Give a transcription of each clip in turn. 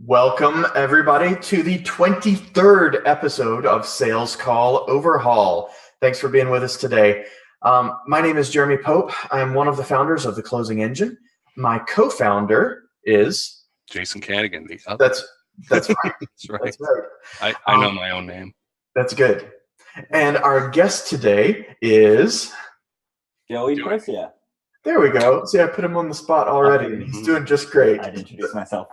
Welcome, everybody, to the 23rd episode of Sales Call Overhaul. Thanks for being with us today. My name is Jeremy Pope. I'm one of the founders of The Closing Engine. My co-founder is... Jason Cadigan, the other. That's right. That's right. That's right. I know my own name. That's good. And our guest today is... Joey Percia. There we go. See, I put him on the spot already. He's doing just great. I'd introduce myself.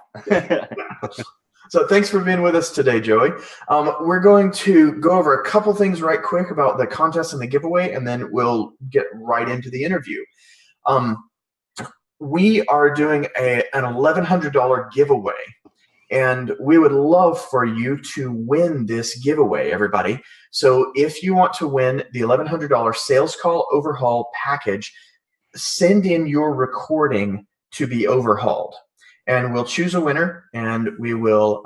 So thanks for being with us today, Joey. We're going to go over a couple things right quick about the contest and the giveaway, and then we'll get right into the interview. We are doing an $1,100 giveaway, and we would love for you to win this giveaway, everybody. So if you want to win the $1,100 Sales Call Overhaul package, send in your recording to be overhauled, and we'll choose a winner, and we'll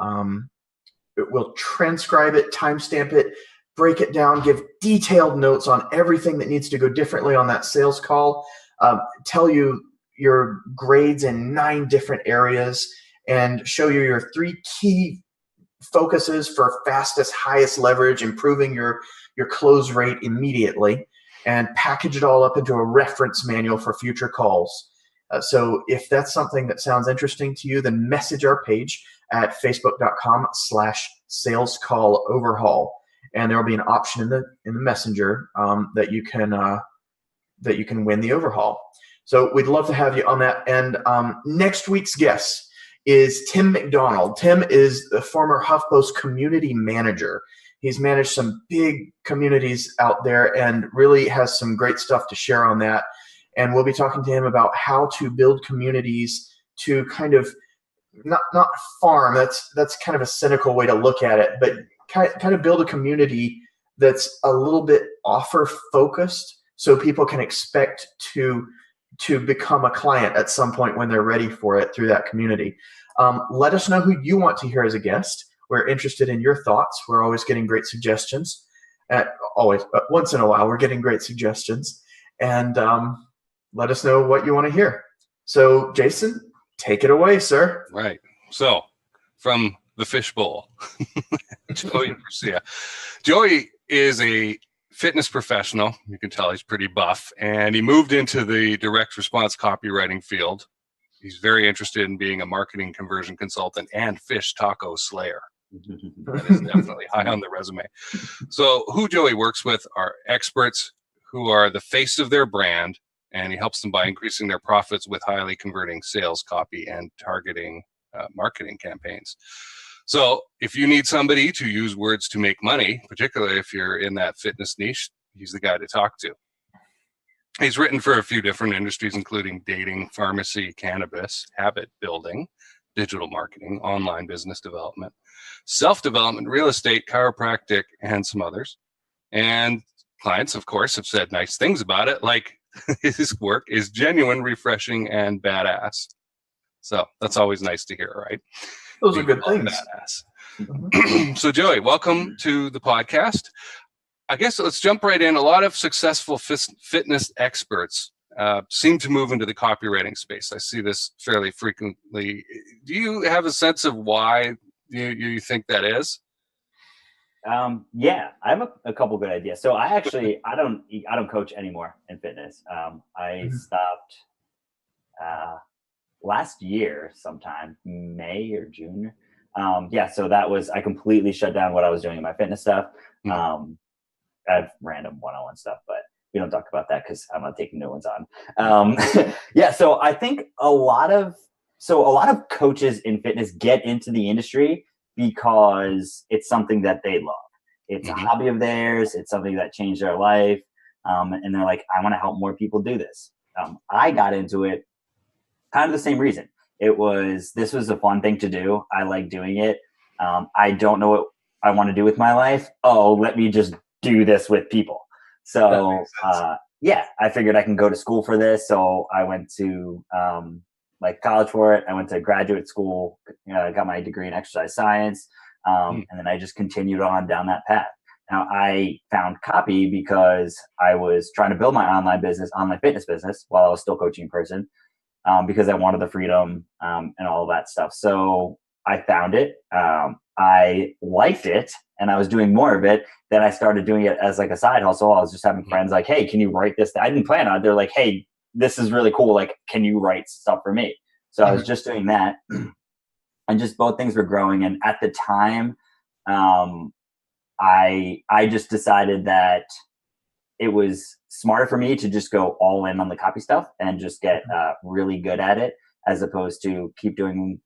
transcribe it, timestamp it, break it down, give detailed notes on everything that needs to go differently on that sales call, tell you your grades in 9 different areas, and show you your 3 key focuses for fastest, highest leverage, improving your close rate immediately, and package it all up into a reference manual for future calls. So if that's something that sounds interesting to you, then message our page at facebook.com/salescalloverhaul. And there will be an option in the messenger that you can win the overhaul. So we'd love to have you on that. And next week's guest is Tim McDonald. Tim is the former HuffPost community manager. He's managed some big communities out there and really has some great stuff to share on that. And we'll be talking to him about how to build communities to kind of not farm. That's kind of a cynical way to look at it, but kind of build a community that's a little bit offer focused, so people can expect to become a client at some point when they're ready for it through that community. Let us know who you want to hear as a guest. We're interested in your thoughts. We're always getting great suggestions. Once in a while, we're getting great suggestions. And let us know what you want to hear. So, Jason, take it away, sir. Right. So, from the fishbowl, Joey Percia. Joey is a fitness professional. You can tell he's pretty buff. And he moved into the direct response copywriting field. He's very interested in being a marketing conversion consultant and fish taco slayer. That is definitely high on the resume. So who Joey works with are experts who are the face of their brand, and he helps them by increasing their profits with highly converting sales copy and targeting marketing campaigns. So if you need somebody to use words to make money, particularly if you're in that fitness niche, he's the guy to talk to. He's written for a few different industries, including dating, pharmacy, cannabis, habit building, digital marketing, online business development, self-development, real estate, chiropractic, and some others. And clients, of course, have said nice things about it, like his work is genuine, refreshing, and badass. So that's always nice to hear, right? Those are good things. Badass. Mm-hmm. So Joey, welcome to the podcast. I guess let's jump right in. A lot of successful fitness experts seem to move into the copywriting space. I see this fairly frequently. Do you have a sense of why you think that is? Yeah, I have a couple good ideas. So I don't coach anymore in fitness. I stopped last year sometime, May or June. So I completely shut down what I was doing in my fitness stuff. I have random one-on-one stuff, but we don't talk about that because I'm not taking new ones on. So I think a lot of coaches in fitness get into the industry because it's something that they love. It's a hobby of theirs. It's something that changed their life. And they're like, I want to help more people do this. I got into it kind of the same reason. This was a fun thing to do. I like doing it. I don't know what I want to do with my life. Oh, let me just do this with people. So I figured I can go to school for this. So I went to college for it. I went to graduate school, got my degree in exercise science. And then I just continued on down that path. Now I found copy because I was trying to build my online fitness business while I was still coaching in person, because I wanted the freedom and all of that stuff. So I found it. I liked it, and I was doing more of it. Then I started doing it as like a side hustle. I was just having friends like, hey, can you write this? I didn't plan on it. They're like, hey, this is really cool. Like, can you write stuff for me? So I was just doing that, and just both things were growing. And at the time, I just decided that it was smarter for me to just go all in on the copy stuff and just get really good at it, as opposed to keep doing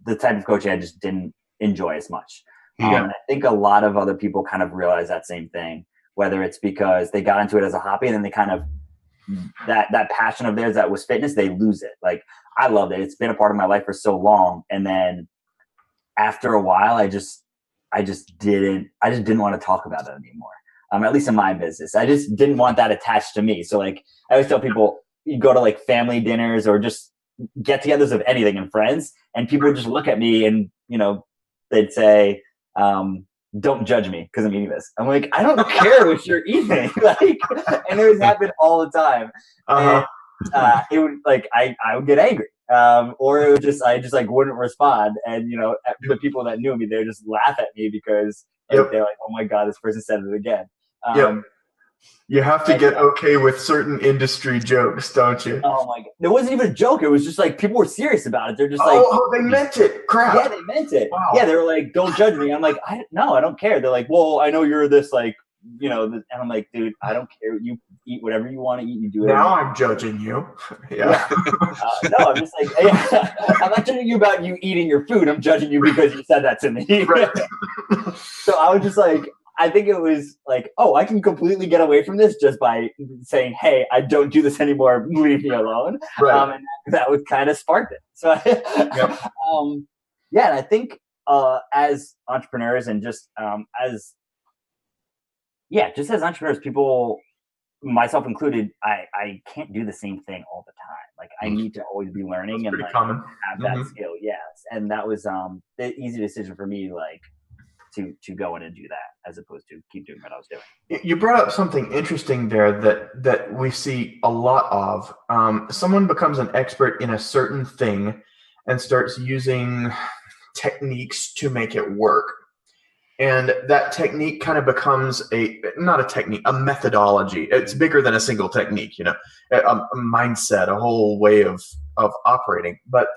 the type of coaching I just didn't enjoy as much. And I think a lot of other people kind of realize that same thing, whether it's because they got into it as a hobby and then they kind of, that passion of theirs that was fitness, they lose it. Like, I loved it. It's been a part of my life for so long. And then after a while, I just didn't want to talk about it anymore. At least in my business, I just didn't want that attached to me. So like, I always tell people, you go to like family dinners or just get-togethers of anything and friends, and people would just look at me and, they'd say, don't judge me because I'm eating this. I'm like, I don't care what you're eating. Like, and it would happen all the time. And, it would like, I would get angry. Or it would I just like wouldn't respond. And, the people that knew me, they would just laugh at me because they're like, oh my God, this person said it again. You have to get okay with certain industry jokes, don't you? Oh my God. It wasn't even a joke. It was just like, people were serious about it. They're just they meant it. Crap. Yeah, they meant it. Wow. Yeah, they were like, don't judge me. I'm like, no, I don't care. They're like, well, I know you're this, like, and I'm like, dude, I don't care. You eat whatever you want to eat. You do it. Now I'm judging you. Yeah. No, I'm just like, I'm not judging you about you eating your food. I'm judging you because you said that to me. Right. So I was just like, I think it was like, oh, I can completely get away from this just by saying, hey, I don't do this anymore. Leave me alone. Right. And that would kind of spark it. So, and I think as entrepreneurs and just just as entrepreneurs, people, myself included, I can't do the same thing all the time. Like, I need to always be learning and like common. have that skill. Yes. And that was the easy decision for me, like, to go in and do that as opposed to keep doing what I was doing. You brought up something interesting there that we see a lot of. Someone becomes an expert in a certain thing and starts using techniques to make it work. And that technique kind of becomes a methodology. It's bigger than a single technique, a mindset, a whole way of operating. But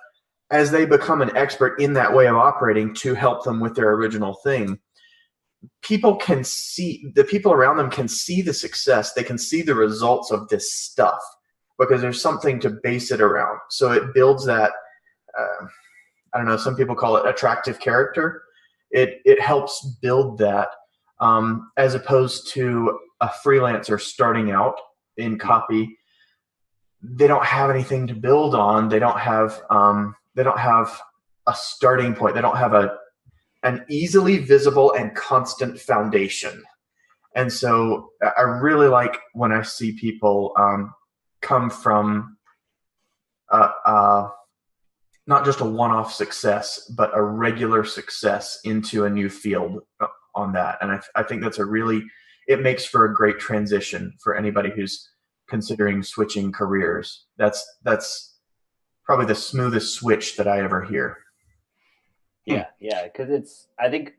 as they become an expert in that way of operating to help them with their original thing, the people around them can see the success. They can see the results of this stuff because there's something to base it around. So it builds that, I don't know, some people call it attractive character. It helps build that, as opposed to a freelancer starting out in copy. They don't have anything to build on. They don't have a starting point. They don't have an easily visible and constant foundation. And so I really like when I see people come from not just a one-off success, but a regular success into a new field on that. And I think that's it makes for a great transition for anybody who's considering switching careers. That's probably the smoothest switch that I ever hear. Yeah, because I think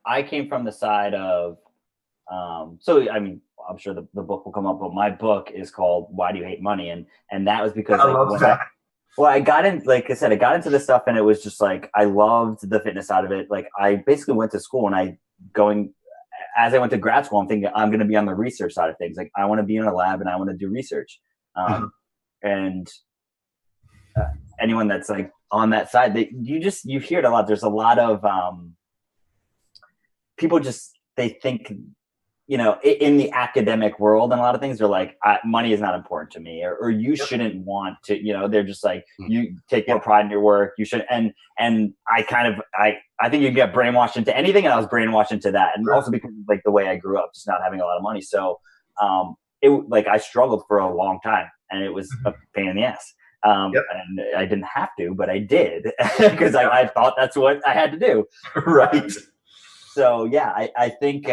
I came from the side of, so I mean, I'm sure the book will come up, but my book is called "Why Do You Hate Money?" and that was because I love that. I got in, like I said, I got into this stuff, and it was just like I loved the fitness side of it. Like, I basically went to school, and as I went to grad school, I'm thinking I'm going to be on the research side of things. Like, I want to be in a lab and I want to do research. And anyone that's like on that side, you hear it a lot. There's a lot of people they think, in the academic world and a lot of things, they're like, money is not important to me, or you shouldn't want to, they're just like, you take more pride in your work. You should. And I think you get brainwashed into anything. And I was brainwashed into that. And also because like the way I grew up, just not having a lot of money. So I struggled for a long time, and it was a pain in the ass. And I didn't have to, but I did because I thought that's what I had to do. Right. So yeah, I think,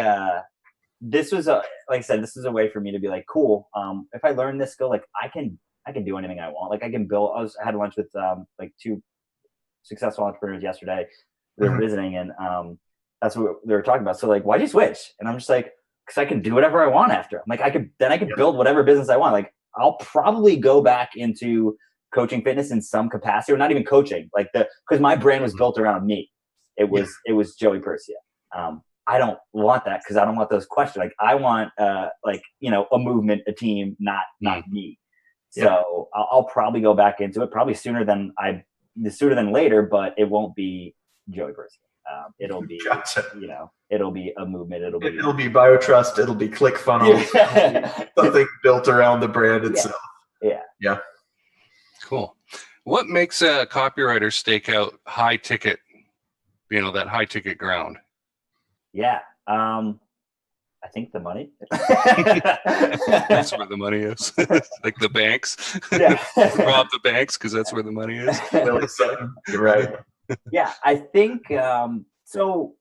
this was like I said, this is a way for me to be like, cool. If I learn this skill, like I can do anything I want. Like, I can build. I had lunch with like two successful entrepreneurs yesterday. We were visiting, and that's what they were talking about. So like, why'd you switch? And I'm just like, because I can do whatever I want after. I'm like, I could build whatever business I want. Like, I'll probably go back into coaching fitness in some capacity, or not even coaching, like because my brand was built around me. It was Joey Percia. I don't want that, because I don't want those questions. Like, I want like, you know, a movement, a team, not me. So I'll probably go back into it, probably sooner than later, but it won't be Joey Percia. It'll be, you know, it'll be a movement. It'll be BioTrust. It'll be ClickFunnels. Something built around the brand itself. Yeah. Cool. What makes a copywriter stake out high ticket, you know, that high ticket ground? Yeah. I think the money. That's where the money is. Like the banks. Yeah. Rob the banks, because that's where the money is. You're right. Yeah, I think so.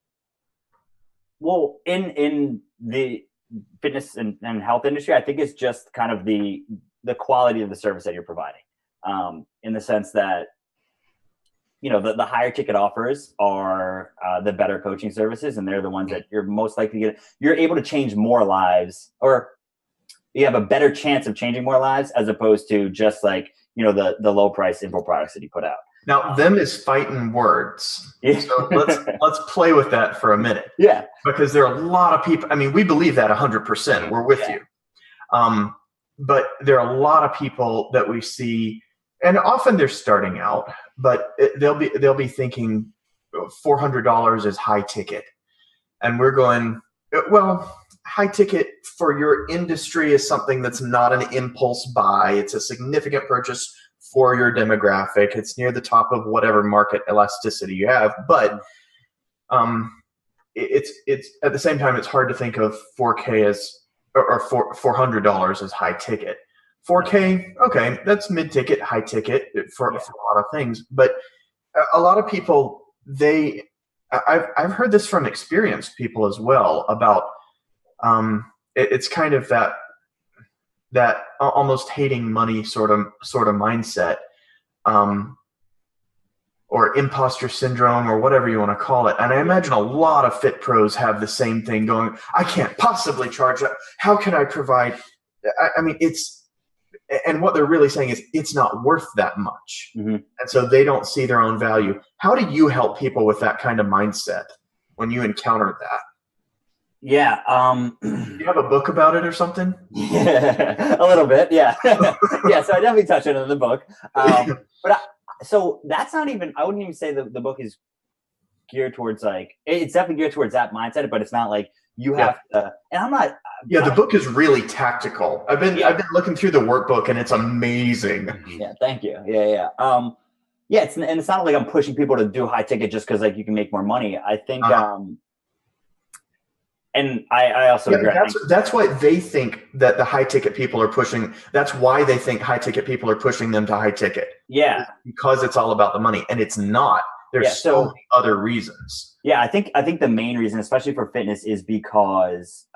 Well, in the fitness and health industry, I think it's just kind of the quality of the service that you're providing. In the sense that, you know, the higher ticket offers are the better coaching services, and they're the ones that you're most likely to get. You're able to change more lives, or you have a better chance of changing more lives, as opposed to just like, you know, the low price info products that you put out. Now, them is fighting words. Yeah. So let's play with that for a minute. Yeah. Because there are a lot of people. I mean, we believe that 100%. We're with you. But there are a lot of people that we see, and often they're starting out, but they'll be thinking $400 is high ticket, and we're going, well, high ticket for your industry is something that's not an impulse buy. It's a significant purchase for your demographic. It's near the top of whatever market elasticity you have, but it's at the same time, it's hard to think of 4K as or $400 as high ticket. 4K, okay, that's mid ticket, high ticket for a lot of things. But a lot of people, I've heard this from experienced people as well about it's kind of that almost hating money sort of mindset, or imposter syndrome, or whatever you want to call it. And I imagine a lot of fit pros have the same thing going. I can't possibly charge that. How can I provide? I mean, and what they're really saying is it's not worth that much. Mm-hmm. And so they don't see their own value. How do you help people with that kind of mindset when you encounter that? Yeah. Do you have a book about it or something? Yeah, a little bit. Yeah. Yeah. So I definitely touch it in the book. So that's not even, I wouldn't even say the book is geared towards, like, it's definitely geared towards that mindset, but it's not like you have to, and I'm not. Yeah. The book is really tactical. I've been looking through the workbook, and it's amazing. Yeah. Thank you. Yeah. Yeah. It's not like I'm pushing people to do high ticket just cause like you can make more money. I think, and I also agree. That's why they think that the high ticket people are pushing. That's why they think high ticket people are pushing them to high ticket. Yeah, because it's all about the money, and it's not. There's so many other reasons. Yeah, I think the main reason, especially for fitness, is because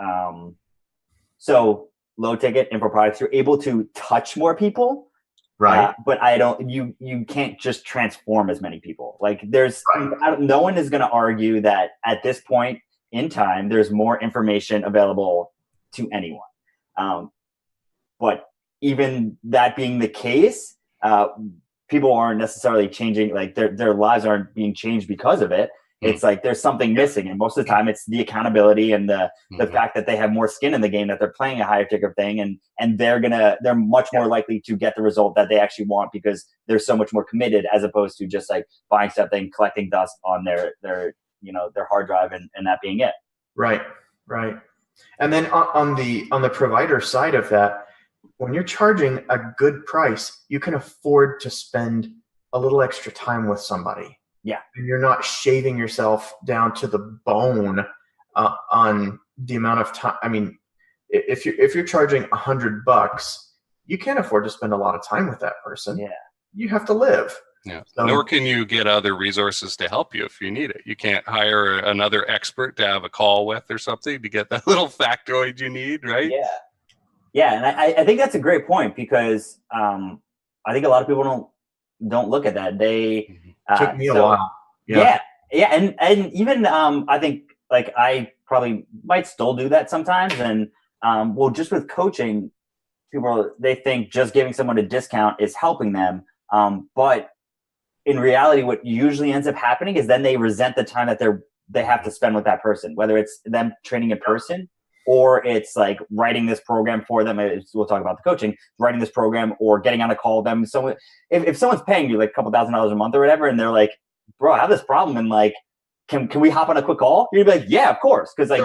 so low ticket info products, you're able to touch more people, right? But you can't just transform as many people. Like no one is going to argue that at this point in time, there's more information available to anyone. But even that being the case, people aren't necessarily changing, like their lives aren't being changed because of it. It's like there's something missing. And most of the time it's the accountability and the fact that they have more skin in the game, that they're playing a higher ticket thing, and they're much more likely to get the result that they actually want because they're so much more committed, as opposed to just like buying something, collecting dust on their hard drive and that being it. Right. And then on the provider side of that, when you're charging a good price, you can afford to spend a little extra time with somebody. Yeah. And you're not shaving yourself down to the bone on the amount of time. I mean, if you're charging $100, you can't afford to spend a lot of time with that person. Yeah. You have to live. Yeah. Nor can you get other resources to help you if you need it. You can't hire another expert to have a call with or something to get that little factoid you need, right? Yeah. Yeah, and I think that's a great point, because I think a lot of people don't look at that. Took me a while. Yeah. And even I think like I probably might still do that sometimes. And well, just with coaching, they think just giving someone a discount is helping them. But in reality, what usually ends up happening is then they resent the time that they have to spend with that person, whether it's them training in person or it's like writing this program for them. We'll talk about the coaching, writing this program or getting on a call with them. So if someone's paying you like a couple $1,000s a month or whatever, and they're like, bro, I have this problem, and like, can we hop on a quick call? You'd be like, yeah, of course. Cause like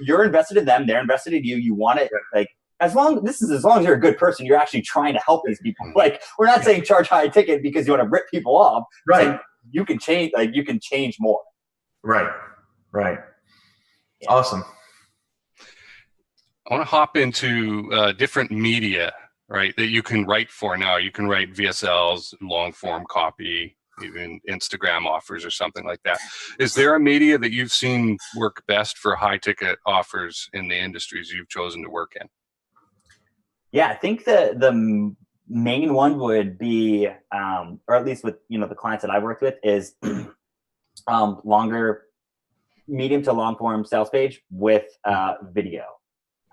you're invested in them. They're invested in you. You want it. Like, as long as you're a good person, you're actually trying to help these people. Like, we're not saying charge high ticket because you want to rip people off. Right. You can change, like you can change more. Right. Yeah. Awesome. I want to hop into different media, right, that you can write for now. You can write VSLs, long form copy, even Instagram offers or something like that. Is there a media that you've seen work best for high ticket offers in the industries you've chosen to work in? Yeah, I think the main one would be, or at least with the clients that I've worked with, is longer, medium to long form sales page with video.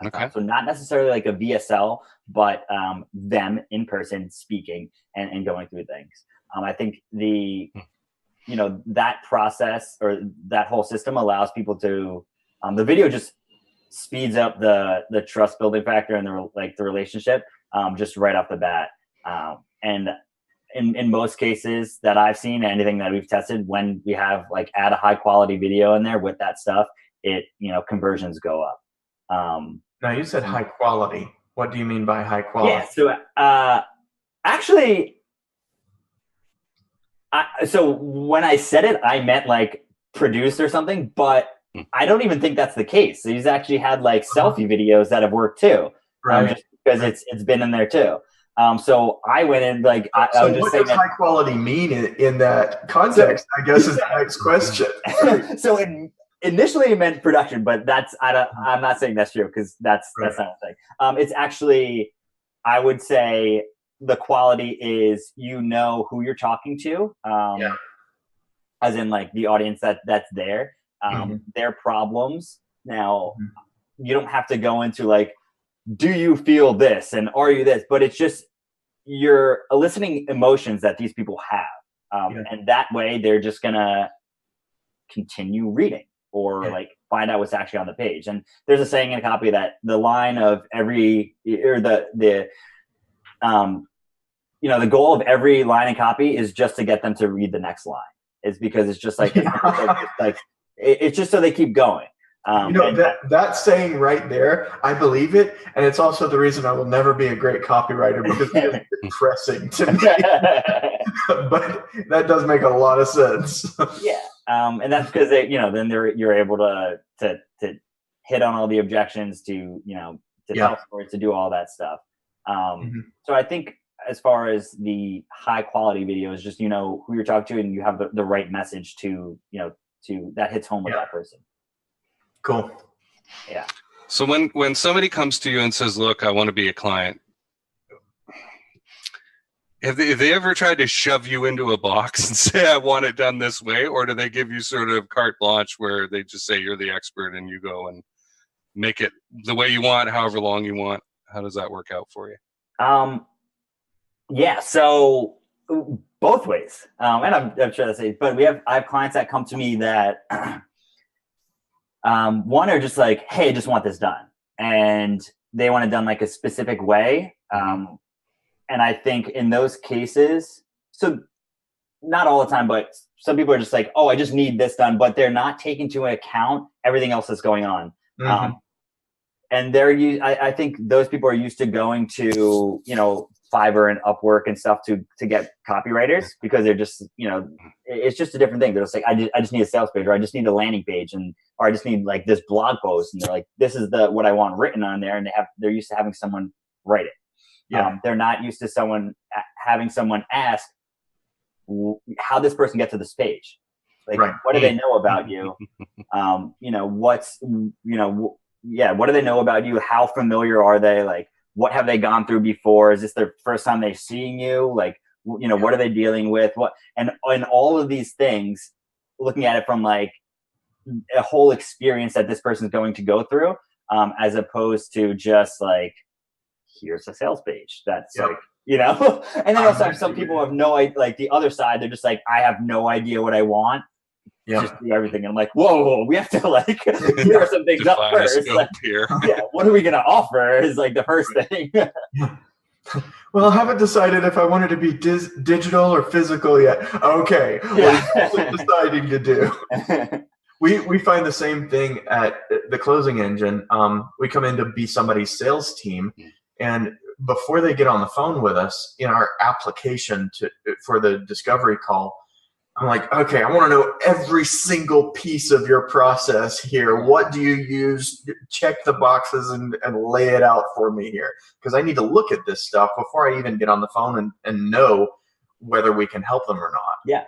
Okay. So not necessarily like a VSL, but them in person speaking and going through things. I think that process or that whole system allows people to, the video just speeds up the trust building factor and the relationship just right off the bat. And in most cases that I've seen, anything that we've tested, when we have like add a high quality video in there with that stuff, it conversions go up. Now you said high quality. What do you mean by high quality? Yeah. So actually, so when I said it, I meant like produced or something, but I don't even think that's the case. So he's actually had like selfie videos that have worked too, just because it's been in there too. So I went in like, I was just saying, what does high quality mean in that context? I guess is the next question. So initially it meant production, but I'm not saying that's true because that's not a thing. It's actually, I would say the quality is who you're talking to, as in like the audience that's there. Their problems. Now, you don't have to go into like, do you feel this and are you this? But it's just you're eliciting emotions that these people have, and that way they're just gonna continue reading or like find out what's actually on the page. And there's a saying in copy that the line of every or the goal of every line in copy is just to get them to read the next line. It's because it's just like it's just so they keep going. That saying right there, I believe it, and it's also the reason I will never be a great copywriter because it's depressing to me. But that does make a lot of sense. Yeah, and that's because then you're able to hit on all the objections, to tell stories, to do all that stuff. So I think as far as the high quality videos, just who you're talking to and you have the right message to that hits home with that person. Cool. Yeah. So when somebody comes to you and says, look, I want to be a client, have they ever tried to shove you into a box and say, I want it done this way? Or do they give you sort of carte blanche where they just say you're the expert and you go and make it the way you want, however long you want? How does that work out for you? Yeah, so both ways. And I'm sure that's it. But I have clients that come to me that one are just like, hey, I just want this done. And they want it done like a specific way. And I think in those cases, so not all the time, but some people are just like, oh, I just need this done. But they're not taking into account everything else that's going on. And I think those people are used to going to, Fiverr and Upwork and stuff to get copywriters because they're just, it's just a different thing. They're just like, I just need a sales page, or I just need a landing page, or I just need like this blog post. And they're like, this is what I want written on there. And they're used to having someone write it. Yeah. They're not used to having someone ask how this person gets to this page. Like, what do they know about you? What do they know about you? How familiar are they? Like, what have they gone through before? Is this their first time they're seeing you? Like, what are they dealing with? And all of these things, looking at it from like a whole experience that this person is going to go through, as opposed to just like, here's a sales page. That's like, and then also some people have no idea, like the other side, they're just like, I have no idea what I want. Just do everything. And I'm like, whoa, we have to like clear some things up first. Like, here. What are we going to offer is like the first thing. Well, I haven't decided if I wanted to be digital or physical yet. Okay. What are you deciding to do? We find the same thing at the closing engine. We come in to be somebody's sales team, and before they get on the phone with us in our application for the discovery call, I'm like, okay, I want to know every single piece of your process here. What do you use? Check the boxes and lay it out for me here, because I need to look at this stuff before I even get on the phone and know whether we can help them or not. Yeah.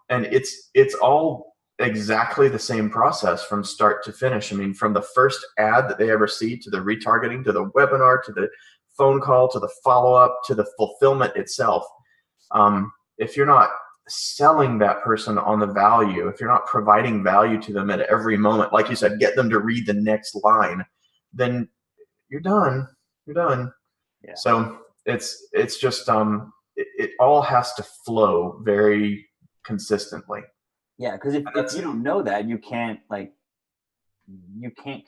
And it's all exactly the same process from start to finish. I mean, from the first ad that they ever see, to the retargeting, to the webinar, to the phone call, to the follow-up, to the fulfillment itself. If you're not selling that person on the value, if you're not providing value to them at every moment, like you said, get them to read the next line, then you're done. Yeah. So it's just it all has to flow very consistently. Yeah, because if you don't know that, you can't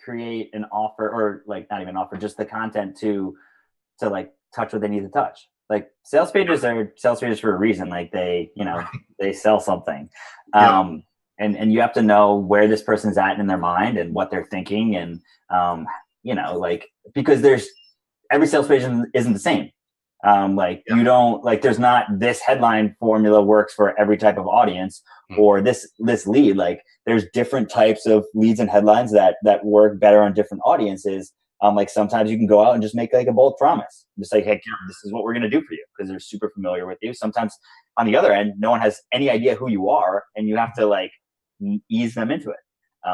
create an offer, or like not even offer, just the content to like touch what they need to touch. Like sales pages are sales pages for a reason. Like they sell something. And you have to know where this person's at in their mind and what they're thinking. And, because every sales page isn't the same. You don't there's not this headline formula works for every type of audience, or this lead. Like there's different types of leads and headlines that work better on different audiences. Like sometimes you can go out and just make like a bold promise, just like, hey, this is what we're going to do for you, because they're super familiar with you. Sometimes on the other end, no one has any idea who you are, and you have to like ease them into it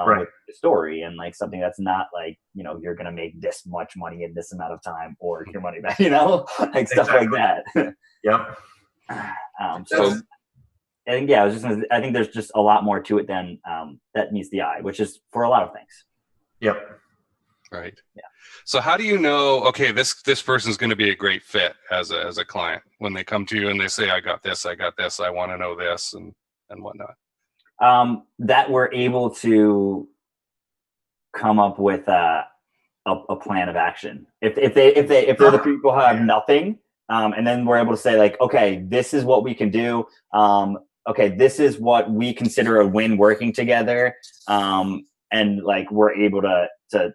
with the story, and like something that's not like, you're going to make this much money in this amount of time, or your money back, like stuff like that. Yep. So I think, I think there's just a lot more to it than that meets the eye, which is for a lot of things. Yep. Right. Yeah. So how do you know, okay, this person's going to be a great fit as a client when they come to you and they say, I got this, I want to know this and whatnot? That we're able to come up with a plan of action. If they're the people who have nothing, and then we're able to say like, okay, this is what we can do. Okay, this is what we consider a win working together. And like we're able to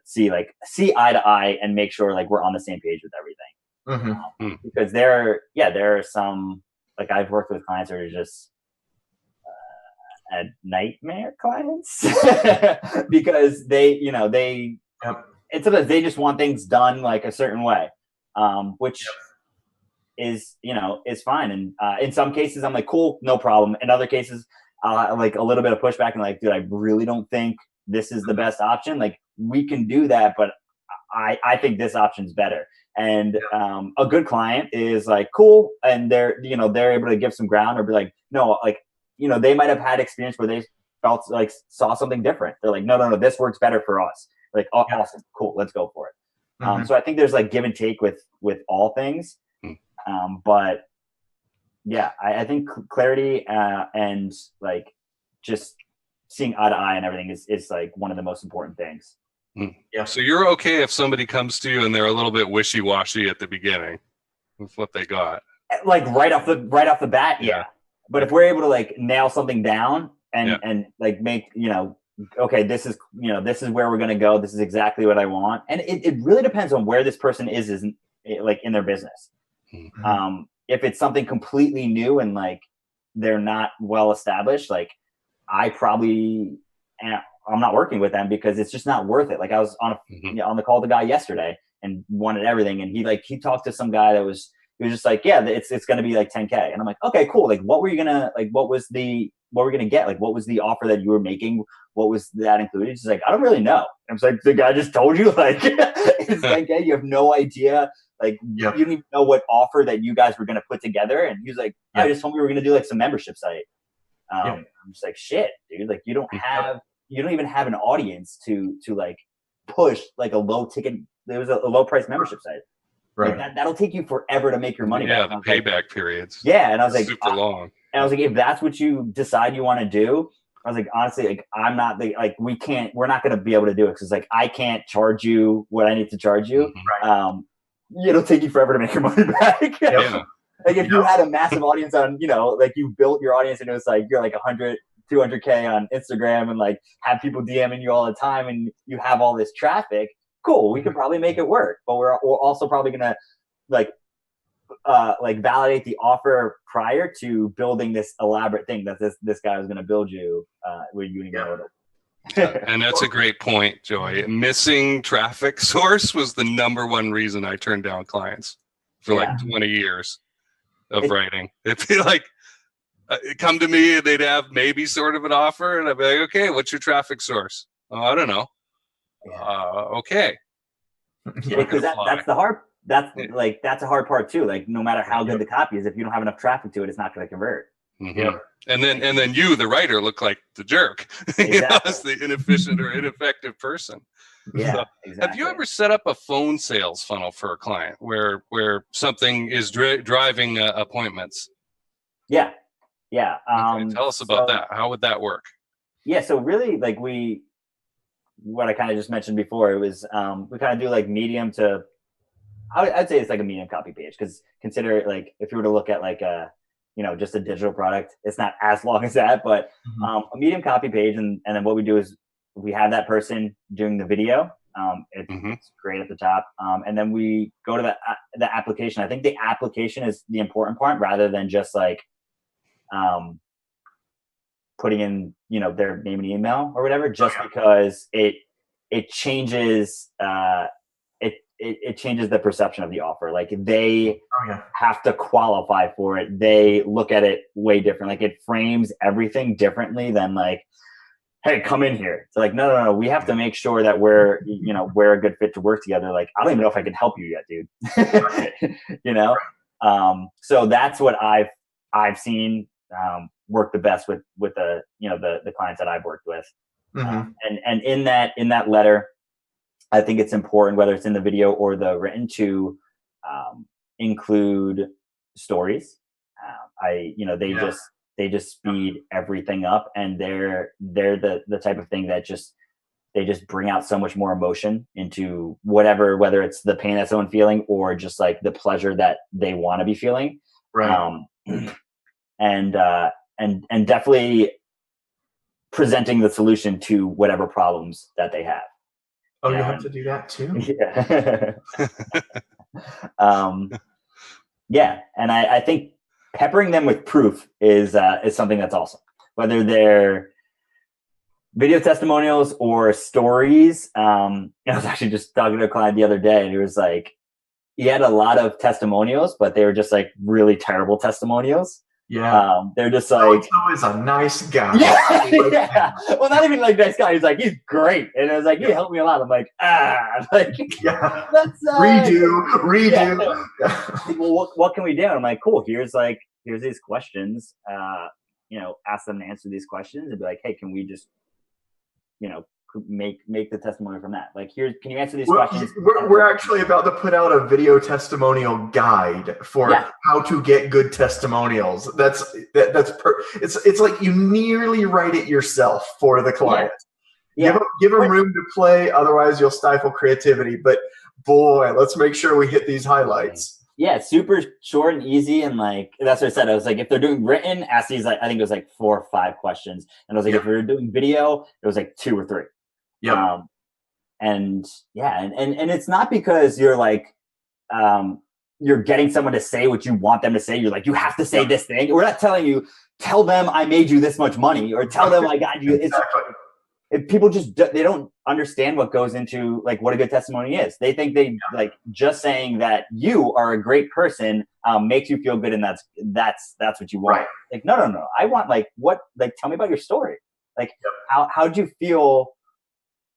see eye to eye and make sure like we're on the same page with everything. Because there are some, like I've worked with clients who are just nightmare clients because and sometimes they just want things done like a certain way, which is fine. And in some cases I'm like, cool, no problem. In other cases, like a little bit of pushback and like, dude, I really don't think this is the best option. Like we can do that, but I think this option's better. And a good client is like, cool. And they're able to give some ground or be like, no, like, they might've had experience where they felt like saw something different. They're like, no, this works better for us. Like, awesome, cool, let's go for it. So I think there's like give and take with all things. But yeah, I think clarity and like just seeing eye to eye and everything is like one of the most important things. Yeah. So you're okay if somebody comes to you and they're a little bit wishy-washy at the beginning with what they got, like right off the bat. Yeah. But if we're able to like nail something down and like make, okay, this is where we're going to go. This is exactly what I want. And it really depends on where this person is like in their business. If it's something completely new and like they're not well established, like I'm not working with them because it's just not worth it. Like I was on the call with the guy yesterday and wanted everything. And he talked to some guy he was just like, yeah, it's going to be like 10K. And I'm like, okay, cool. Like what were we going to get? Like, what was the offer that you were making? What was that included? He's like, I don't really know. And I'm like, the guy just told you like, it's 10K. You have no idea Like, Yep. you don't even know what offer that you guys were going to put together. And he was like, Yep. I just told me we were going to do like some membership site. Yep. I'm just like, shit, dude. Like, you don't even have an audience to like push like a low ticket. There was a low price membership site. Right. Like that'll take you forever to make your money back. The payback periods. Yeah. And I was like, super long. And I was like, if that's what you decide you want to do, I was like, honestly, like I'm not we're not going to be able to do it. Cause like, I can't charge you what I need to charge you. Right. It'll take you forever to make your money back. Yeah. Like if you had a massive audience on, like you built your audience and it was like, you're like 100, 200K on Instagram and like have people DMing you all the time and you have all this traffic, cool. We could probably make it work, but we're also probably going to like validate the offer prior to building this elaborate thing that this guy was going to build you where you didn't even know it. And that's a great point, Joey. Missing traffic source was the number one reason I turned down clients for like 20 years of writing. It'd be like, come to me and they'd have maybe sort of an offer and I'd be like, okay, what's your traffic source? Oh, I don't know. Okay. Because that's the hard. That's a hard part too. Like no matter how good the copy is, if you don't have enough traffic to it, it's not going to convert. Mm-hmm. And then you, the writer, look like the jerk. Exactly. As the inefficient or ineffective person. Yeah. So, exactly. Have you ever set up a phone sales funnel for a client where something is driving appointments? Yeah. Yeah. Tell us about that. How would that work? Yeah. So really, like what I kind of just mentioned before, it was we kind of do like medium to. I'd say it's like a medium copy page because consider it like if you were to look at like just a digital product, it's not as long as that, but a medium copy page. And then what we do is we have that person doing the video. It's great at the top. And then we go to the application. I think the application is the important part rather than just like putting in, their name and email or whatever, just because it changes, it changes the perception of the offer. Like they have to qualify for it. They look at it way different. Like it frames everything differently than like, hey, come in here. It's like, no. We have to make sure that we're a good fit to work together. Like, I don't even know if I can help you yet, dude. So that's what I've seen work the best with the clients that I've worked with. And in that letter, I think it's important, whether it's in the video or the written, to include stories. They just speed everything up, and they're the type of thing that they just bring out so much more emotion into whether it's the pain that someone's feeling or just like the pleasure that they want to be feeling. Right. And definitely presenting the solution to whatever problems that they have. Oh, you have to do that too? Yeah. And I think peppering them with proof is something that's awesome. Whether they're video testimonials or stories. I was actually just talking to a client the other day, and he was like, he had a lot of testimonials, but they were just like really terrible testimonials. Yeah. They're just like, he's a nice guy. Yeah. Well, not even like nice guy. He's like, he's great. And I was like, he helped me a lot. I'm like, that's redo. Yeah. Well, what can we do? And I'm like, cool. Here's these questions. Ask them to answer these questions and be like, hey, can we just, make the testimony from that? Like, can you answer these questions? We're actually about to put out a video testimonial guide for how to get good testimonials. It's like you nearly write it yourself for the client. Yeah. Give them room to play, otherwise you'll stifle creativity. But boy, let's make sure we hit these highlights. Yeah, it's super short and easy, and like that's what I said. I was like, if they're doing written, ask these. Like, I think it was like 4 or 5 questions, and I was like, if they're doing video, it was like 2 or 3. Yeah. And it's not because you're like, you're getting someone to say what you want them to say. You're like, you have to say this thing. We're not telling you, tell them I made you this much money, or tell them I got you. If people they don't understand what goes into like what a good testimony is. They think like just saying that you are a great person makes you feel good, and that's what you want. Right. Like no. I want tell me about your story. Like how'd you feel?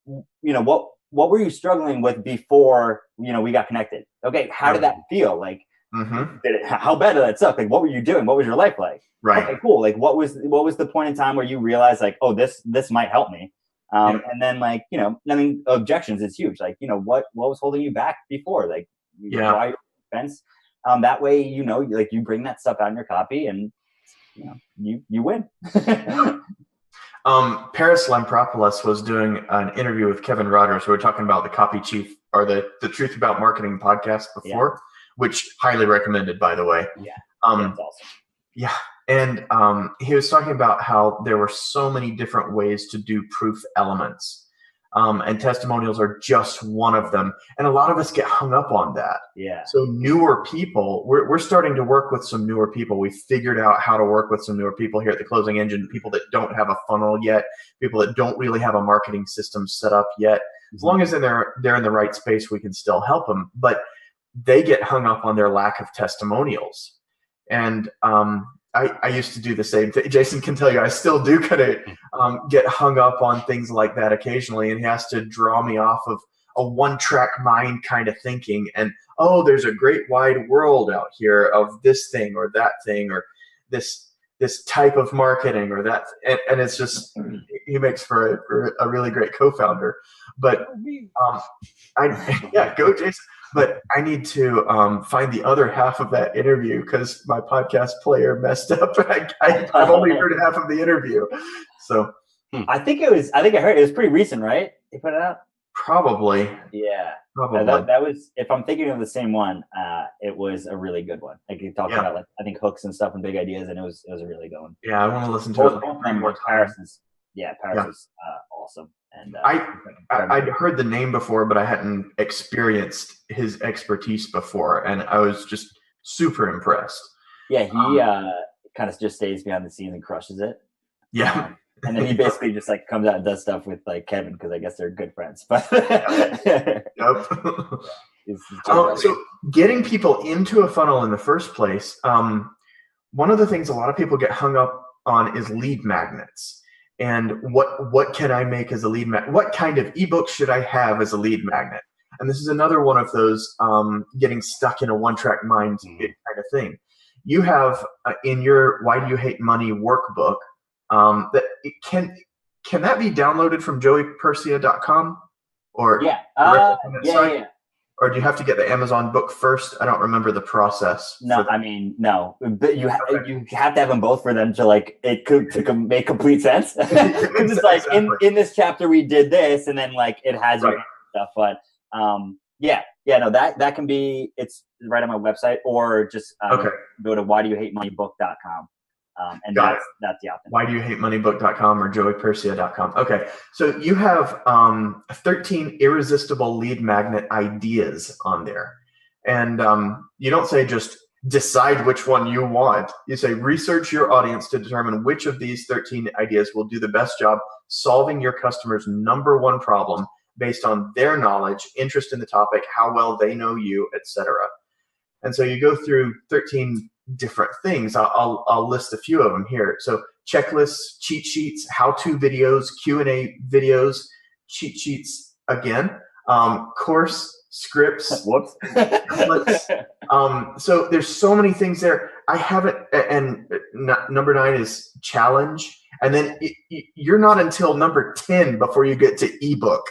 What what were you struggling with before, we got connected? Okay. How did that feel? Like, how bad did that suck? Like, what were you doing? What was your life like? Right. Okay, cool. Like, what was the point in time where you realized like, oh, this might help me? And then like, objections is huge. Like, what was holding you back before? Like, why fence? That way, like you bring that stuff out in your copy and, you win. Paris Lampropoulos was doing an interview with Kevin Rogers. We were talking about the Copy Chief or the Truth About Marketing podcast before, which highly recommended, by the way. Yeah. That's awesome. Yeah. And he was talking about how there were so many different ways to do proof elements. And testimonials are just one of them. And a lot of us get hung up on that. Yeah. So newer people, we're starting to work with some newer people. We figured out how to work with some newer people here at the Closing Engine, people that don't have a funnel yet, people that don't really have a marketing system set up yet. As long as they're in the right space, we can still help them. But they get hung up on their lack of testimonials. And I used to do the same thing. Jason can tell you, I still do kind of get hung up on things like that occasionally, and he has to draw me off of a one-track mind kind of thinking. And, oh, there's a great wide world out here of this thing or that thing or this type of marketing or that. And it's just, he makes for a really great co-founder. But go Jason. But I need to find the other half of that interview because my podcast player messed up. I've only heard half of the interview. So I think I heard it was pretty recent, right? You put it out? Probably. Yeah. Probably. That was, if I'm thinking of the same one, it was a really good one. Like you talked about, like I think hooks and stuff and big ideas, and it was a really good one. Yeah, I want to listen to it. Paris is awesome. And I'd heard the name before, but I hadn't experienced his expertise before, and I was just super impressed. Yeah, he kind of just stays behind the scenes and crushes it. Yeah. And then he basically just like comes out and does stuff with like Kevin because I guess they're good friends. But so getting people into a funnel in the first place, one of the things a lot of people get hung up on is lead magnets. And what can I make as a lead magnet? What kind of ebook should I have as a lead magnet? And this is another one of those getting stuck in a one-track mind kind of thing. You have in your Why Do You Hate Money workbook, that can that be downloaded from joeypercia.com or yeah. Or do you have to get the Amazon book first? I don't remember the process. No, I mean, no, but you have to have them both for them to like to make complete sense. Because it's like in this chapter we did this, and then like it has your stuff. But that can be, it's right on my website, or just go to whydoyouhatemoneybook.com. And that's the option. Whydoyouhatemoneybook.com or joeypercia.com. Okay. So you have 13 irresistible lead magnet ideas on there. And you don't say just decide which one you want. You say research your audience to determine which of these 13 ideas will do the best job solving your customer's number one problem based on their knowledge, interest in the topic, how well they know you, etc. And so you go through 13 different things. I'll list a few of them here. So checklists, cheat sheets, how-to videos, Q&A videos, cheat sheets again, course scripts, templates. So there's so many things there. I haven't, and number 9 is challenge. And then you're not until number 10 before you get to ebook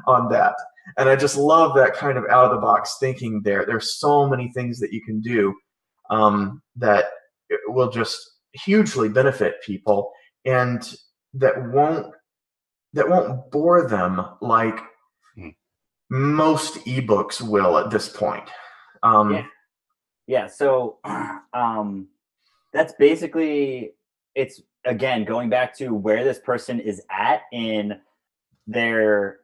on that. And I just love that kind of out of the box thinking there. There's so many things that you can do that will just hugely benefit people, and that won't bore them like most ebooks will at this point. So that's basically, it's again going back to where this person is at in their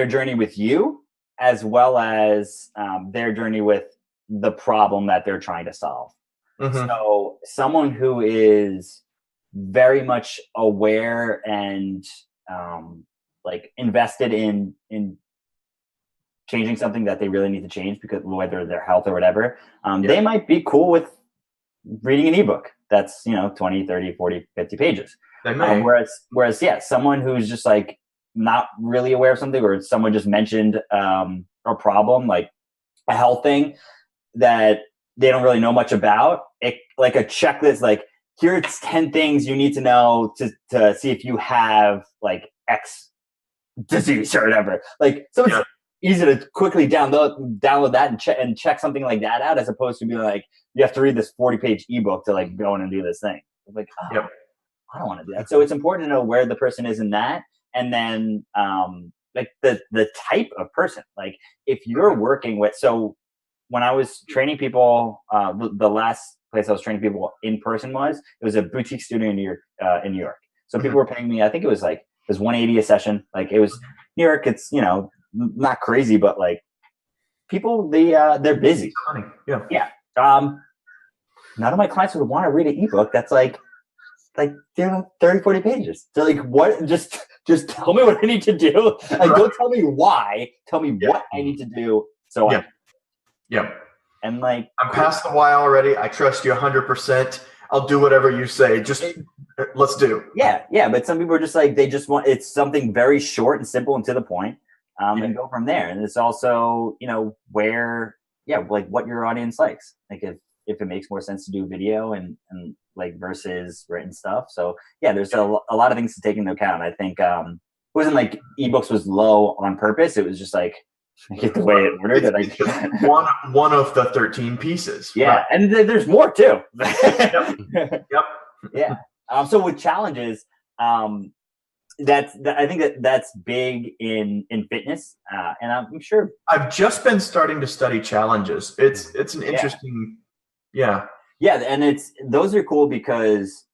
journey with you, as well as their journey with the problem that they're trying to solve. So someone who is very much aware and like invested in changing something that they really need to change, because whether their health or whatever, they might be cool with reading an ebook that's 20, 30, 40, 50 pages. Whereas someone who's just like not really aware of something, or someone just mentioned a problem, like a health thing that they don't really know much about, it, like a checklist, like here's 10 things you need to know to see if you have like X disease or whatever. Like, so it's easy to quickly download that and check something like that out, as opposed to being like, you have to read this 40-page ebook to like go in and do this thing. I'm like, oh, I don't want to do that. So it's important to know where the person is in that. And then like the type of person, like if you're working with, so when I was training people, the last place I was training people in person it was a boutique studio in New York. So people were paying me, I think it was $180 a session. Like it was New York. It's, not crazy, but like people, they're busy. Yeah. None of my clients would want to read an ebook that's like 30, 40 pages. So like, what, just tell me what I need to do. Like, don't tell me why, tell me what I need to do. So and like, I'm past the why already. I trust you 100%. I'll do whatever you say. Just let's do. Yeah. But some people are just like, they just want, it's something very short and simple and to the point, and go from there. And it's also, where, like what your audience likes. Like if it makes more sense to do video and like versus written stuff. So there's a lot of things to take into account. I think it wasn't like ebooks was low on purpose. It was just like, the way it ordered it. One of the 13 pieces. Yeah. Right. And there's more too. Yep. Yeah. So with challenges, I think that's big in fitness. And I'm sure I've just been starting to study challenges. It's an interesting, Yeah. And those are cool because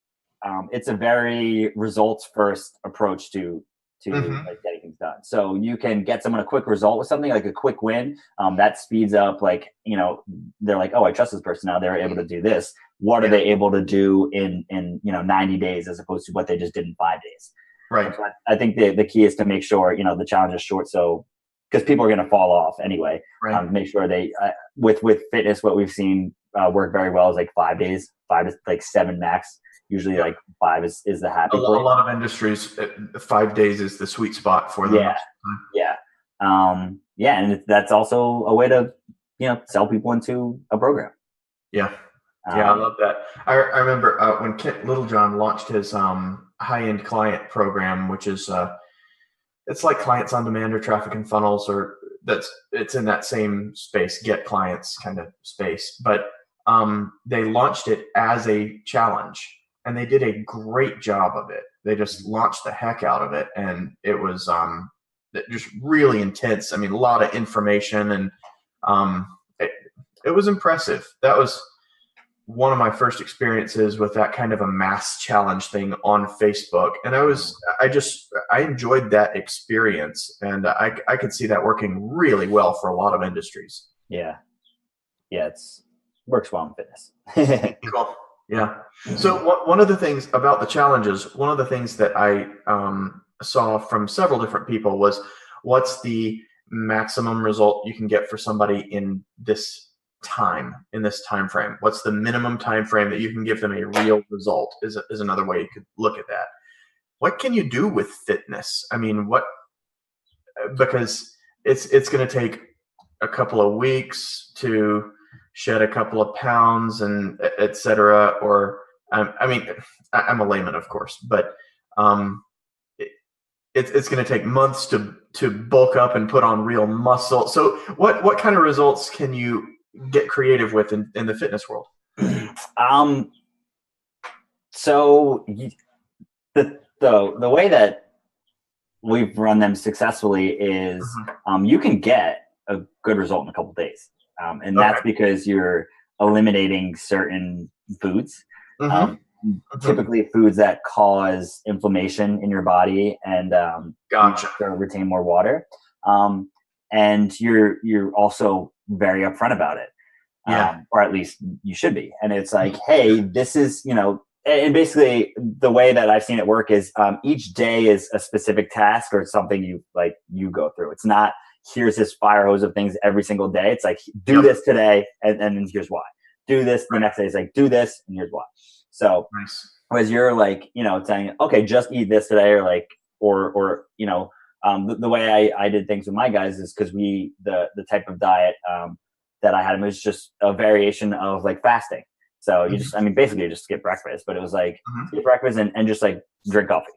it's a very results first approach to like getting things done. So you can get someone a quick result with something, like a quick win, that speeds up, like, they're like, oh, I trust this person now. They're able to do this. What are they able to do in 90 days as opposed to what they just did in 5 days? Right. So I think the key is to make sure, the challenge is short. So, because people are going to fall off anyway, make sure they, with fitness, what we've seen work very well is like 5 days, 5 to like 7 max. Usually like 5 is the happy place. A lot of industries, 5 days is the sweet spot for them. And that's also a way to, sell people into a program. I love that. I remember when Kent Littlejohn launched his high-end client program, which is it's like clients on demand or traffic and funnels, or it's in that same space, get clients kind of space. But they launched it as a challenge. And they did a great job of it. They just launched the heck out of it. And it was just really intense. I mean, a lot of information, and it was impressive. That was one of my first experiences with that kind of a mass challenge thing on Facebook. And I enjoyed that experience. And I could see that working really well for a lot of industries. Yeah, it's works well in fitness. Cool. Yeah. So one of the things about the challenges, one of the things that I saw from several different people was, what's the maximum result you can get for somebody in this time frame? What's the minimum time frame that you can give them a real result is another way you could look at that. What can you do with fitness? I mean, because it's going to take a couple of weeks to shed a couple of pounds and et cetera. Or, I mean, I'm a layman, of course, but it's going to take months to bulk up and put on real muscle. So what kind of results can you get creative with in the fitness world? So the way that we've run them successful is you can get a good result in a couple of days. And that's because you're eliminating certain foods, typically foods that cause inflammation in your body and retain more water. And you're also very upfront about it, or at least you should be. And it's like, hey, this is, and basically the way that I've seen it work is each day is a specific task or something you go through. It's not, here's this fire hose of things every single day. It's like, do this today, and then here's why. Do this the next day. It's like, do this, and here's why. So, as you're like, saying, okay, just eat this today, or like, or The way I did things with my guys is because the type of diet that I had them was just a variation of like fasting. So you just, I mean, basically you just skip breakfast, but it was like skip breakfast and just like drink coffee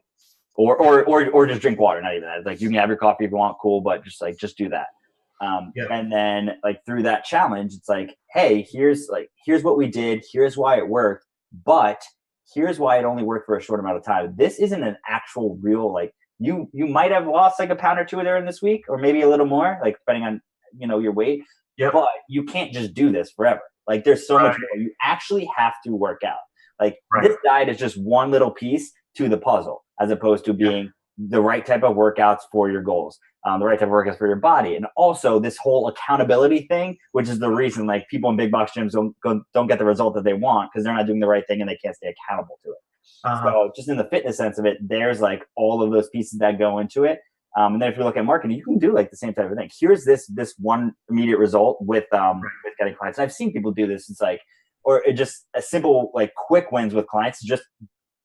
or just drink water. Not even that. Like you can have your coffee if you want, cool, but just do that. And then like through that challenge, it's like, hey, here's what we did. Here's why it worked, but here's why it only worked for a short amount of time. This isn't an actual real, like you might have lost like a pound or two during this week, or maybe a little more, like depending on, your weight, but you can't just do this forever. Like there's so much more. You actually have to work out. Like this diet is just one little piece to the puzzle, as opposed to being the right type of workouts for your goals, the right type of workouts for your body. And also this whole accountability thing, which is the reason like people in big box gyms don't get the result that they want, because they're not doing the right thing and they can't stay accountable to it. So just in the fitness sense of it, there's like all of those pieces that go into it. And then if you look at marketing, you can do like the same type of thing. Here's this one immediate result with getting clients. And I've seen people do this. It's like, or it just a simple, like quick wins with clients, just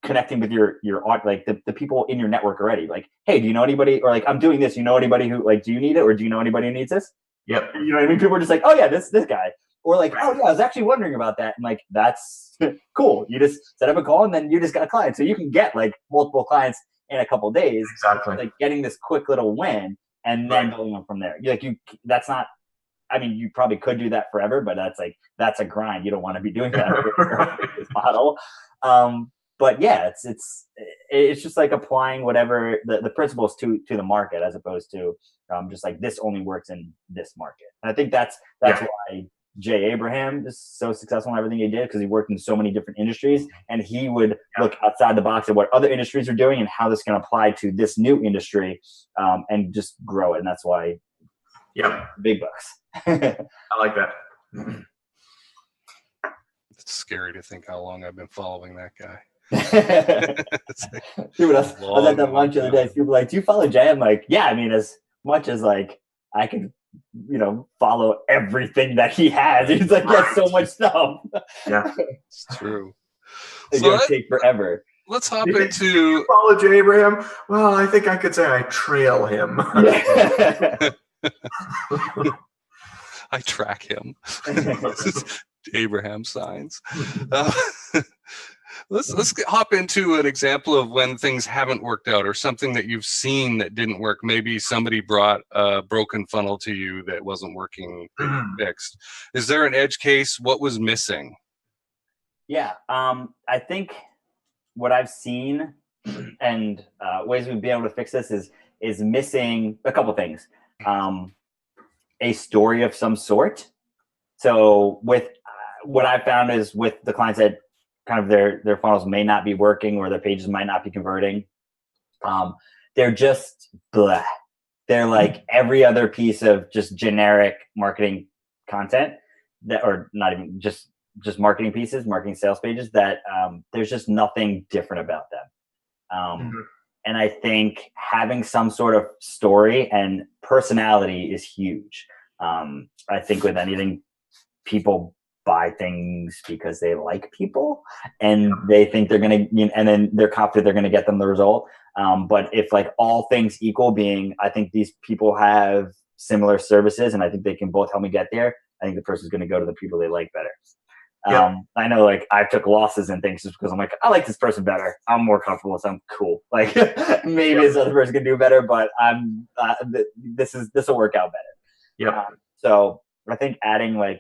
connecting with your like the people in your network already. Like, hey, do you know anybody? Or like, I'm doing this. You know anybody who like, do you need it? Or do you know anybody who needs this? Yep. You know what I mean? People are just like, oh yeah, this guy. Or like, oh yeah, I was actually wondering about that. And like, that's cool. You just set up a call and then you just got a client. So you can get like multiple clients in a couple of days. Exactly. Like getting this quick little win and then building them from there. That's not, I mean, you probably could do that forever, but that's a grind. You don't want to be doing that with this model. But yeah, it's just like applying whatever the principles to the market, as opposed to just like this only works in this market. And I think that's why Jay Abraham is so successful in everything he did, because he worked in so many different industries, and he would look outside the box at what other industries are doing and how this can apply to this new industry, and just grow it. And that's why, big bucks. I like that. It's scary to think how long I've been following that guy. Dude, I was at that lunch the other day. People were like, do you follow Jay? I'm like, yeah, I mean, as much as like I can follow everything that he has. He's like, he has so much stuff. Yeah, it's true. It's gonna take forever. Let's hop into follow Jay Abraham. Well, I think I could say I trail him. I track him. Abraham signs. Let's hop into an example of when things haven't worked out, or something that you've seen that didn't work. Maybe somebody brought a broken funnel to you that wasn't working, fixed. Is there an edge case? What was missing? Yeah, I think what I've seen and ways we'd be able to fix this is missing a couple things. A story of some sort. So with what I've found is with the clients that kind of their funnels may not be working, or their pages might not be converting, they're just blah. They're like every other piece of just generic marketing content that, or not even just marketing pieces, marketing sales pages that there's just nothing different about them. And I think having some sort of story and personality is huge. I think with anything, people buy things because they like people and they think they're going to, and then they're confident they're going to get them the result. But if like all things equal being, I think these people have similar services and I think they can both help me get there, I think the person's going to go to the people they like better. I know like I took losses and things just because I'm like, I like this person better. I'm more comfortable with them. Cool. Like maybe this other person can do better, but I'm, this will work out better. So I think adding like,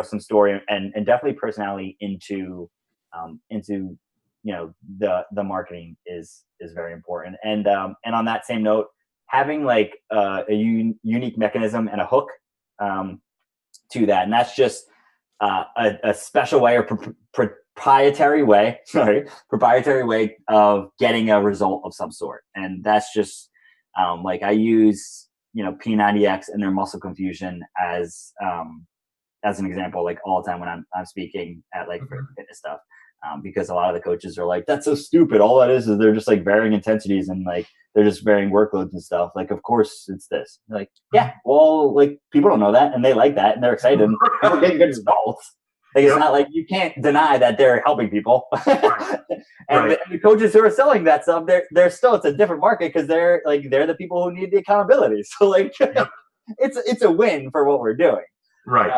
some story and definitely personality into the marketing is very important. And on that same note, having like a unique mechanism and a hook to that. And that's just a special way or proprietary way of getting a result of some sort. And that's just like I use, P90X and their muscle confusion as an example, like all the time when I'm speaking at like for fitness stuff, because a lot of the coaches are like, that's so stupid. All that is they're just like varying intensities and like they're just varying workloads and stuff. Like, of course it's this. Like, yeah, well, like people don't know that and they like that and they're excited and people getting good results. Like, it's not like you can't deny that they're helping people. And the coaches who are selling that stuff, they're still, it's a different market because they're the people who need the accountability. So like, it's a win for what we're doing. Right.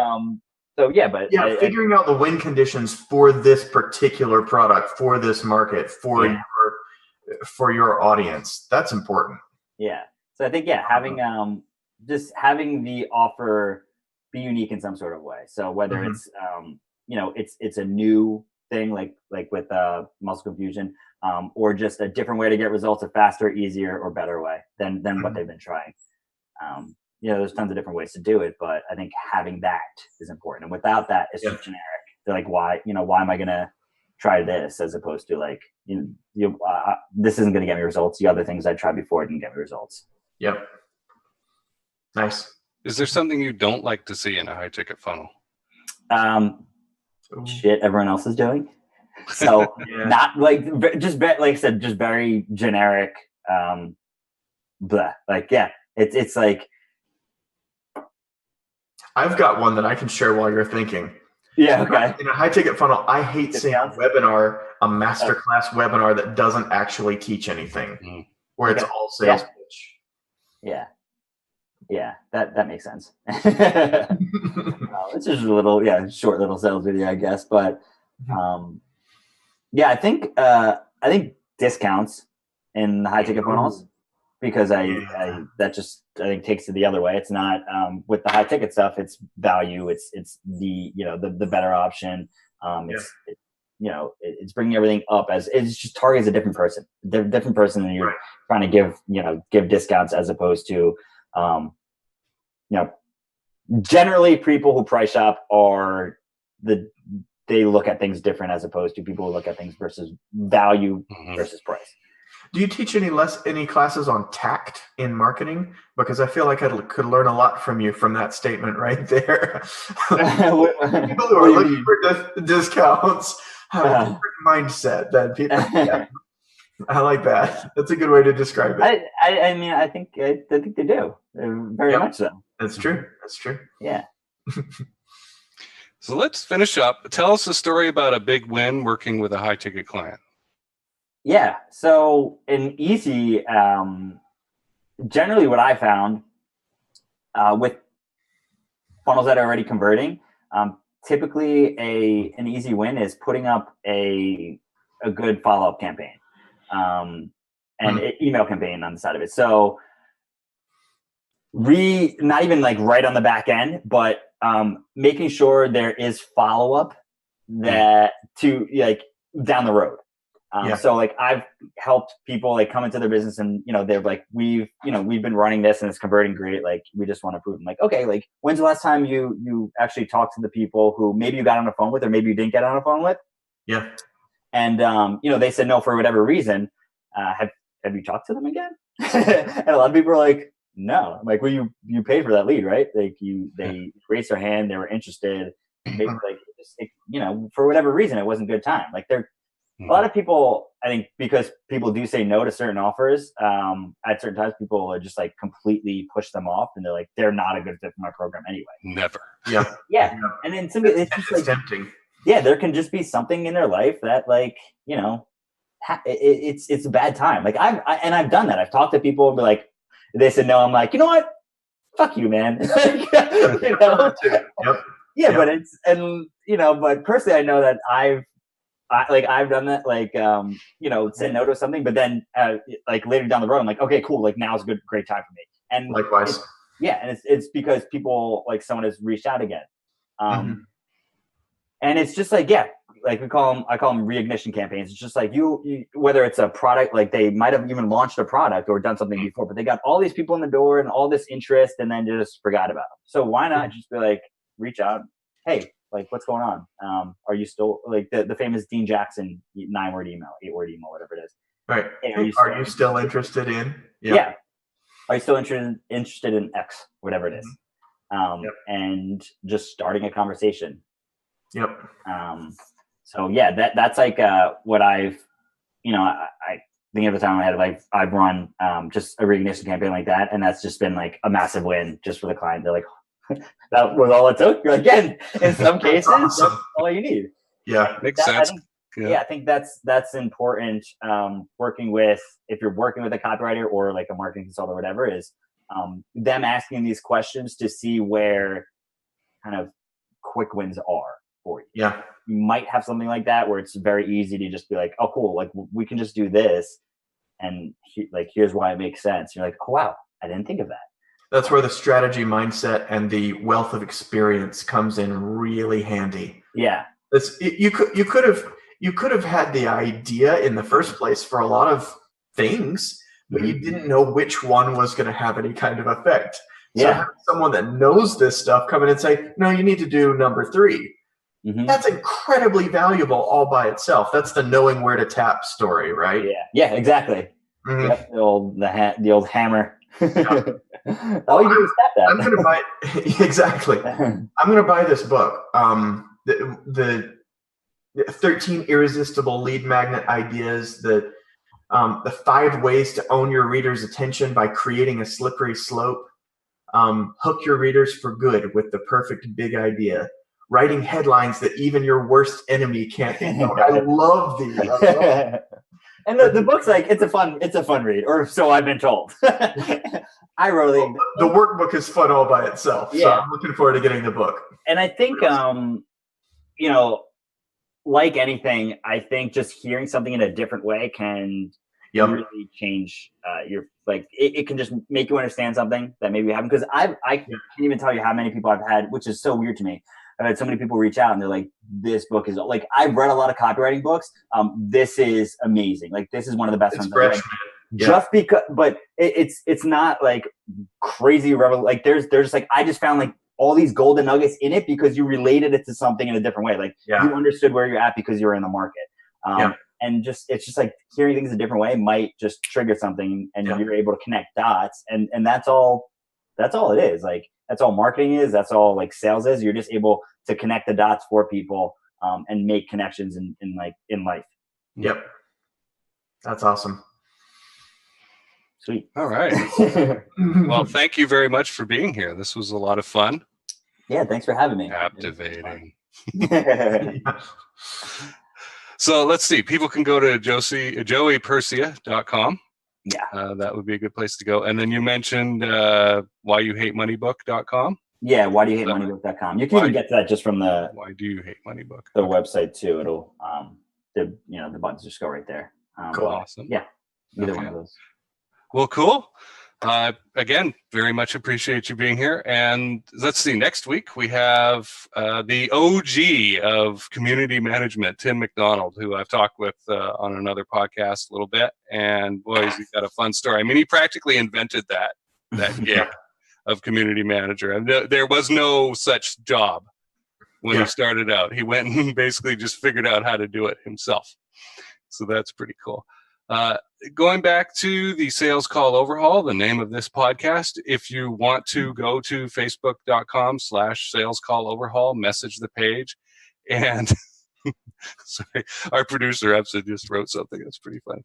So yeah, but figuring out the win conditions for this particular product, for this market, for your audience, that's important. Yeah. So I think having just having the offer be unique in some sort of way. So whether it's it's a new thing like with muscle confusion, or just a different way to get results, a faster, easier, or better way than what they've been trying. There's tons of different ways to do it, but I think having that is important. And without that, it's just generic. They're like, why am I gonna try this as opposed to like, this isn't gonna get me results. The other things I tried before didn't get me results. Yep. Nice. Is there something you don't like to see in a high ticket funnel? Shit everyone else is doing. So not like, just like I said, just very generic. Blah. Like, it's like, I've got one that I can share while you're thinking. Yeah. Okay. In a high ticket funnel, I hate seeing a masterclass webinar that doesn't actually teach anything, where it's all sales pitch. Yeah. Yeah. That makes sense. It's just a little, short little sales video, I guess. But, I think discounts in the high ticket funnels, because I think takes it the other way. It's not with the high ticket stuff. It's value. It's the the better option. It's bringing everything up as it's just targets a different person, than you're trying to give discounts, as opposed to generally people who price shop they look at things different, as opposed to people who look at things versus value versus price. Do you teach any classes on tact in marketing? Because I feel like I could learn a lot from you from that statement right there. People who are looking for discounts have a different mindset than people. I like that. That's a good way to describe it. I mean, I think they do very much so. That's true. Yeah. So let's finish up. Tell us a story about a big win working with a high ticket client. Yeah. So an easy, generally what I found with funnels that are already converting, typically an easy win is putting up a good follow-up campaign, and an email campaign on the side of it. So not even like right on the back end, but making sure there is follow-up that to like down the road. So like I've helped people like come into their business and, they're like, we've been running this and it's converting great. Like, we just want to prove. I'm like, okay, like when's the last time you actually talked to the people who maybe you got on the phone with, or maybe you didn't get on the phone with? Yeah. And, they said no for whatever reason. Have you talked to them again? And a lot of people are like, no. I'm like, well, you paid for that lead, right? Like they raised their hand, they were interested. Maybe like, for whatever reason, it wasn't a good time. Like a lot of people, I think, because people do say no to certain offers, at certain times, people are just like completely push them off, and they're like, they're not a good fit for my program anyway. Never. Yeah. And then it's just like tempting. Yeah, there can just be something in their life that like, it's a bad time. Like I've done that. I've talked to people and be like, they said no. I'm like, you know what? Fuck you, man. But but personally, I know that I've done that, like, said no to something, but then like later down the road, I'm like, okay, cool. Like now's a great time for me. And likewise. And it's because people, like someone has reached out again. And it's just like, like I call them reignition campaigns. It's just like you, whether it's a product, like they might have even launched a product or done something before, but they got all these people in the door and all this interest, and then just forgot about them. So why not just be like, reach out, hey, like what's going on? Are you still like the famous Dean Jackson 9-word email, 8-word email, whatever it is? Right. Hey, are you still interested in? Yeah. Are you still interested in X, whatever it is? And just starting a conversation. Yep. So that's like what I've, I think every time I had like I've run just a reignition campaign like that, and that's just been like a massive win just for the client. They're like, That was all it took. Again, in some cases, awesome. that's all you need. Yeah, Makes sense. I think that's important. If you're working with a copywriter or like a marketing consultant or whatever, is them asking these questions to see where kind of quick wins are for you. Yeah. You might have something like that where it's very easy to just be like, oh, cool, like we can just do this, and here's why it makes sense. You're like, oh wow, I didn't think of that. That's where the strategy mindset and the wealth of experience comes in really handy. Yeah. You could have had the idea in the first place for a lot of things, but you didn't know which one was going to have any kind of effect. So having someone that knows this stuff come in and say, no, you need to do number 3. That's incredibly valuable all by itself. That's the knowing where to tap story, right? Yeah, exactly. Yep, the old hammer. All you do is tap that. I'm going to buy exactly. I'm going to buy this book. The 13 irresistible lead magnet ideas. The 5 ways to own your reader's attention by creating a slippery slope. Hook your readers for good with the perfect big idea. Writing headlines that even your worst enemy can't ignore. I love these. And the book's like, it's a fun read, or so I've been told. I really the workbook is fun all by itself. So I'm looking forward to getting the book. And I think like anything, I think just hearing something in a different way can really change it can just make you understand something that maybe you haven't. Because I can't even tell you how many people I've had, which is so weird to me. I've had so many people reach out and they're like, this book is like, I've read a lot of copywriting books. This is amazing. Like, this is one of the best ones I've read. Just because, but it's not like crazy like there's just like, I just found like all these golden nuggets in it because you related it to something in a different way. Like you understood where you're at because you were in the market. And it's just like hearing things a different way might just trigger something, and you're able to connect dots. And that's all it is. Like, that's all marketing is. That's all like sales is. You're just able to connect the dots for people and make connections in life. Yep. That's awesome. Sweet. All right. Well, thank you very much for being here. This was a lot of fun. Yeah, thanks for having me. Captivating. So let's see. People can go to joeypercia.com. Yeah. That would be a good place to go. And then you mentioned whyouhatemoneybook.com. Yeah, whydoyouhatemoneybook.com. You can even get to that just from the Why Do You Hate Money Book? The website too. It'll the buttons just go right there. Cool. Awesome. Yeah. Either one of those. Well, cool. Again, very much appreciate you being here. And let's see, next week we have the OG of community management, Tim McDonald, who I've talked with on another podcast a little bit. And boy, he's got a fun story. I mean, he practically invented that gig of community manager. And there was no such job when he started out. He went and basically just figured out how to do it himself. So that's pretty cool. Going back to the Sales Call Overhaul, the name of this podcast, if you want to go to facebook.com/Sales Call Overhaul, message the page. And sorry, our producer Epson just wrote something that's pretty funny.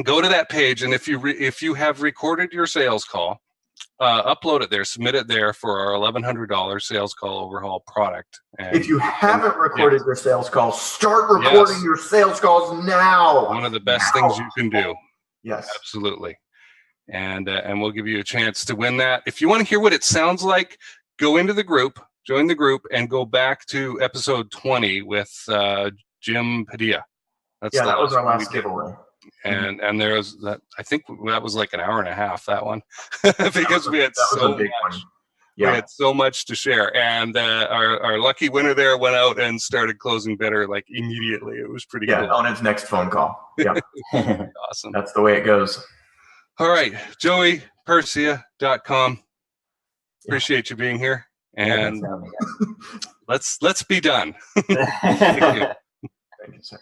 Go to that page, and if you have recorded your sales call, upload it there, submit it there for our $1,100 Sales Call Overhaul product. And if you haven't recorded your sales calls, start recording your sales calls now. One of the best things you can do. Yes, absolutely. And we'll give you a chance to win that. If you want to hear what it sounds like, go into the group, join the group, and go back to episode 20 with Jim Padilla. That was our last giveaway. And there was that. I think that was like an hour and a half, that one, because we had so much. We had so much to share, and our lucky winner there went out and started closing better like immediately. It was pretty cool. On his next phone call. Yeah, awesome. That's the way it goes. All right, joeypercia.com. Appreciate you being here, and let's be done. Thank you. Thank you, sir.